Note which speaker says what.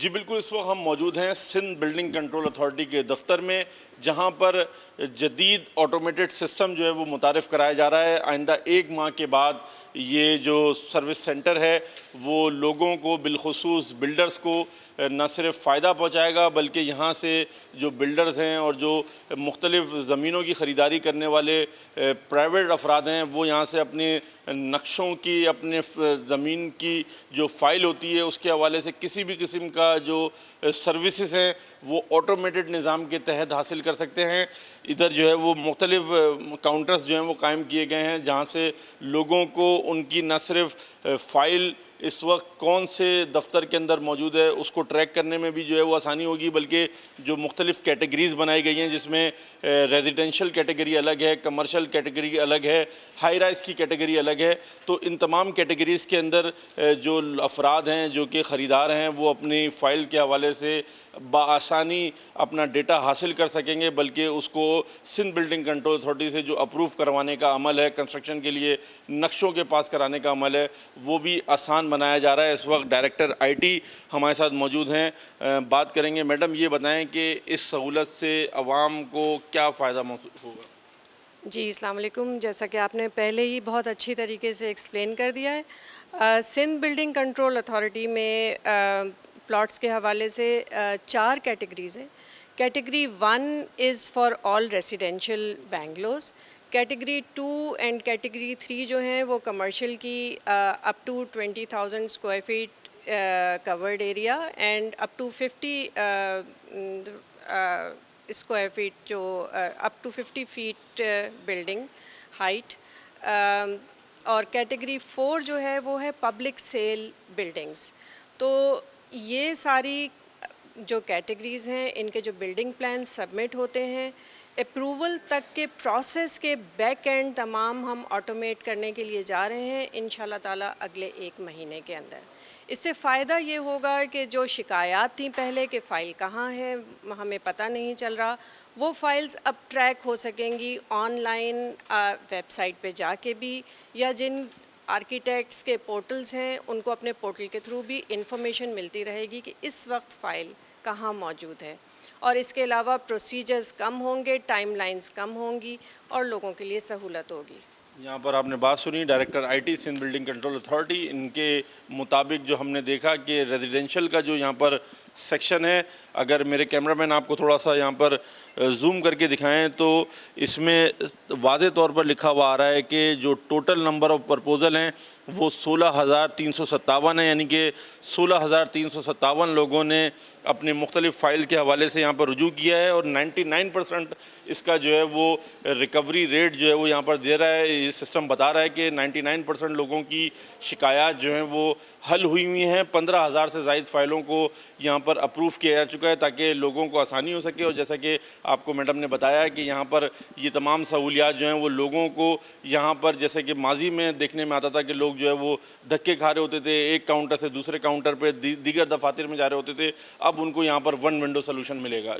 Speaker 1: جی بالکل، اس وقت ہم موجود ہیں سندھ بلڈنگ کنٹرول اتھارٹی کے دفتر میں، جہاں پر جدید آٹومیٹڈ سسٹم جو ہے وہ متعارف کرایا جا رہا ہے۔ آئندہ 1 ماہ کے بعد یہ جو سروس سینٹر ہے وہ لوگوں کو، بالخصوص بلڈرز کو نہ صرف فائدہ پہنچائے گا، بلکہ یہاں سے جو بلڈرز ہیں اور جو مختلف زمینوں کی خریداری کرنے والے پرائیویٹ افراد ہیں، وہ یہاں سے اپنے نقشوں کی، اپنے زمین کی جو فائل ہوتی ہے اس کے حوالے سے کسی بھی قسم کا جو سروسز ہیں وہ آٹومیٹڈ نظام کے تحت حاصل کر سکتے ہیں۔ ادھر جو ہے وہ مختلف کاؤنٹرز جو ہیں وہ قائم کیے گئے ہیں، جہاں سے لوگوں کو ان کی نہ صرف فائل اس وقت کون سے دفتر کے اندر موجود ہے اس کو ٹریک کرنے میں بھی جو ہے وہ آسانی ہوگی، بلکہ جو مختلف کیٹیگریز بنائی گئی ہیں جس میں ریزیڈینشل کیٹیگری الگ ہے، کمرشل کیٹیگری الگ ہے، ہائی رائز کی کیٹیگری الگ ہے۔ تو ان تمام کیٹیگریز کے اندر جو افراد ہیں جو کہ خریدار ہیں وہ اپنی فائل کے حوالے سے بآسانی اپنا ڈیٹا حاصل کر سکیں گے، بلکہ اس کو سندھ بلڈنگ کنٹرول اتھارٹی سے جو اپروو کروانے کا عمل ہے، کنسٹرکشن کے لیے نقشوں کے پاس کرانے کا عمل ہے، وہ بھی آسان بنایا جا رہا ہے۔ اس وقت ڈائریکٹر آئی ٹی ہمارے ساتھ موجود ہیں، بات کریں گے۔ میڈم یہ بتائیں کہ اس سہولت سے عوام کو کیا فائدہ ہوگا؟
Speaker 2: جی السلام علیکم۔ جیسا کہ آپ نے پہلے ہی بہت اچھی طریقے سے ایکسپلین کر دیا ہے، سندھ بلڈنگ کنٹرول اتھارٹی میں پلاٹس کے حوالے سے 4 کیٹیگریز ہیں۔ Category 1 is for all residential bungalows, category 2 and category 3 جو ہیں وہ کمرشل کی up to 20,000 square feet covered area and up to 50 square feet جو up to 50 feet building height, اور کیٹیگری 4 جو ہے وہ ہے پبلک سیل بلڈنگز۔ تو یہ ساری جو کیٹیگریز ہیں ان کے جو بلڈنگ پلان سبمٹ ہوتے ہیں، اپروول تک کے پروسیس کے بیک اینڈ تمام ہم آٹومیٹ کرنے کے لیے جا رہے ہیں انشاءاللہ تعالیٰ اگلے 1 مہینے کے اندر۔ اس سے فائدہ یہ ہوگا کہ جو شکایات تھیں پہلے کہ فائل کہاں ہے ہمیں پتہ نہیں چل رہا، وہ فائلز اب ٹریک ہو سکیں گی آن لائن ویب سائٹ پہ جا کے بھی، یا جن آرکیٹیکٹس کے پورٹلز ہیں ان کو اپنے پورٹل کے تھرو بھی انفارمیشن ملتی رہے گی کہ اس وقت فائل کہاں موجود ہے۔ اور اس کے علاوہ پروسیجرز کم ہوں گے، ٹائم لائنز کم ہوں گی اور لوگوں کے لیے سہولت ہوگی۔
Speaker 1: یہاں پر آپ نے بات سنی director I T Sindh building control authority, ان کے مطابق جو ہم نے دیکھا کہ ریزیڈینشیل کا جو یہاں پر سیکشن ہے، اگر میرے کیمرہ مین آپ کو تھوڑا سا یہاں پر زوم کر کے دکھائیں تو اس میں واضح طور پر لکھا ہوا آ رہا ہے کہ جو ٹوٹل نمبر آف پرپوزل ہیں وہ 16,357 ہیں، یعنی کہ 16,357 لوگوں نے اپنے مختلف فائل کے حوالے سے یہاں پر رجوع کیا ہے، اور 99% اس کا جو ہے وہ ریکوری ریٹ جو ہے وہ یہاں پر دے رہا ہے۔ یہ سسٹم بتا رہا ہے کہ 99% لوگوں کی شکایات جو ہیں وہ حل ہوئی ہیں۔ 15,000 سے زائد فائلوں کو یہاں پر اپروو کیا جا چکا ہے تاکہ لوگوں کو آسانی ہو سکے، اور جیسا کہ آپ کو میڈم نے بتایا کہ یہاں پر یہ تمام سہولیات جو ہیں وہ لوگوں کو یہاں پر، جیسے کہ ماضی میں دیکھنے میں آتا تھا کہ لوگ جو ہے وہ دھکے کھا رہے ہوتے تھے، ایک کاؤنٹر سے دوسرے کاؤنٹر پہ دیگر دفاتر میں جا رہے ہوتے تھے، اب ان کو یہاں پر 1 ونڈو سلوشن ملے گا۔